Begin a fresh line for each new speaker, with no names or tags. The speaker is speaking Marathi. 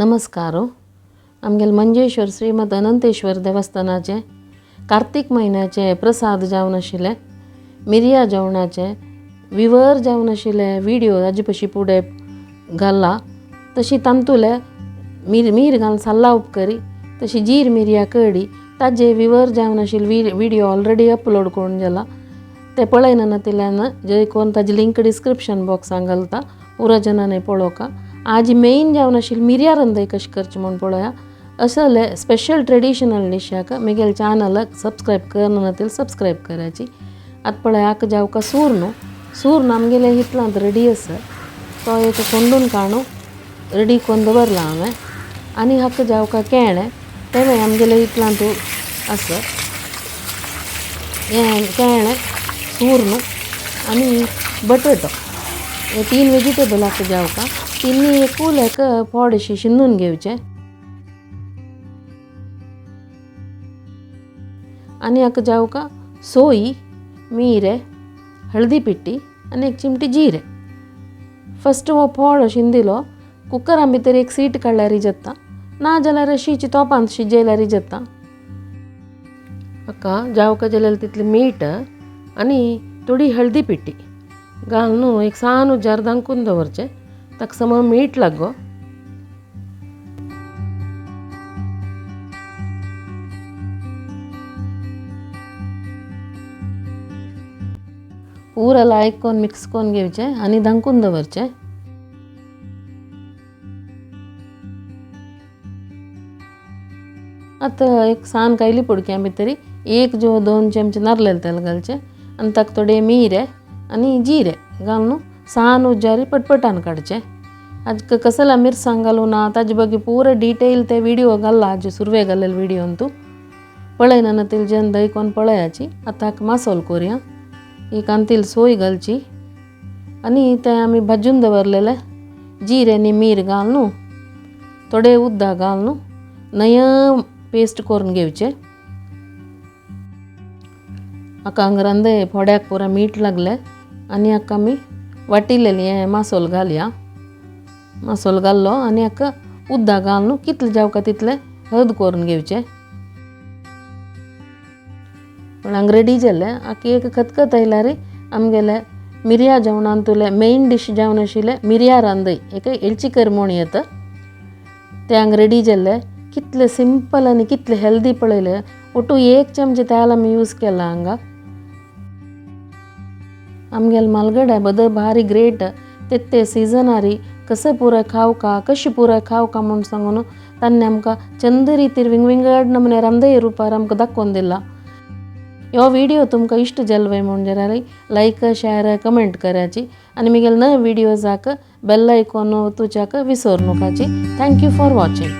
नमस्कार. आमगेल मंजेश्वर श्रीमद अनंतेश्वर देवस्थानाचे कार्तिक महिन्याचे प्रसाद जावन आशिल्ले, मिरया जेवणाचे विवर जावन आशिल्ले व्हिडिओ हाजे पशी फुडें घाला. तशी तांतुले मीर घालून साल्ला उपकरी, तशी जीर मिरया कडी ताजे विवर जावन आशिल्ले व्हिडिओ ऑलरेडी अपलोड करून जाला. ते पळयना नातिल्यान जे कोण ताजी लिंक डिस्क्रिप्शन बॉक्सान घालता, पुरो जनांनी पळोवका. आज मेन जावन आशिल्ली मिरया रंदय कशी करची म्हूण पळोवया. असले स्पेशल ट्रेडिशनल डिशाक म्हगेल्या चॅनलाक सबस्क्रायब करना नातिल सबस्क्रायब कराची. आतां पळय हाका जावका सूर्ण आमगेले हितलांत रेडी आसा. तो एक कोंडून काणू रेडी करून दवरला हांवें. आनी हाका जावका केळें तेवूय आमगेले हितलांत आसा. केळें, सूर्ण आनी बटाटो हे 3 वेजिटेबल हाका जावका. तिन्नी एकूल थोडेशे शिनून घेवचे आनी हाका जावका सोयी, मीरे, हळदी पिट्टी आनी 1 चिमटी जिरे. फस्ट हो फोड शिंदिलो कुकरा भितर 1 सीट काडल्यार जाता, ना जाल्यार अशीच तोपांत शिजयल्यार जाता. हाका जावका जाल्यार तितलें मीठ आनी थोडी हळदी पिट्टी घालून एक सान उजार धांकून दवरचें. ताका समज मीठ लागो. पूरा लायक करून मिक्स करून घेवचें आनी धांकून दवरचें. आतां एक सान कायली पुडक्या भितर 1-2 चमचे नारळेल तेल घालचें आनी ताका थोडे मिरे आनी जिरे घालून सान उज्जारी पटपटान काडचें. आज कसला मिरसांग घालूं ना ताजे बगी पूरा डिटेल ते व्हिडिओ घाला. हाजे सुरवे घालेले व्हिडिओन तूं पळयना नातिल जेन दही कोण पळयाची. आतां हाका मासोल करुया. ही कांतील सोय घालची आनी ते आमी भाजून दवरलेले जिरे आनी मीर घालून थोडे उदक घालून नयं पेस्ट करून घेवचें. हाका हांगा रांदय फोड्याक पुरा मीठ लागलें आनी हाका आमी वाटिल्लेली हें मासोल घालया. मासोल घाल्लो आनी हाका उदक घालून कितलें जावका तितलें हद करून घेवचें. पूण हांगा रेडी जालें. हाका एक खतखत आयल्यार आमगेले मिरया जेवणान तुले मेन डीश जावन आशिल्लें मिरया रांदय एक एलची करमोण येता तें हांगा रेडी जाल्लें. कितलें सिंपल आनी कितलें हेल्दी पळयलें. ओटू 1 चमचे तेल आमी यूज केला हांगा. आमगेले मालगड्या बद भारी ग्रेट ते सिजनारी कसं पुरं खावका कशी पुरं खावका म्हूण सांगून तांणी आमकां चंद रितीर विंगड नमुने रांदय रुपार आमकां दाखोवन दिला. हो व्हिडिओ तुमकां इश्ट जाल्लो म्हूण जाल्यार लायक, शेअर, कमेंट कराची आनी म्हगेले नवे व्हिडिओजाक बेल आयकॉन तुज्याक विसरू नाकाची. Thank you for watching.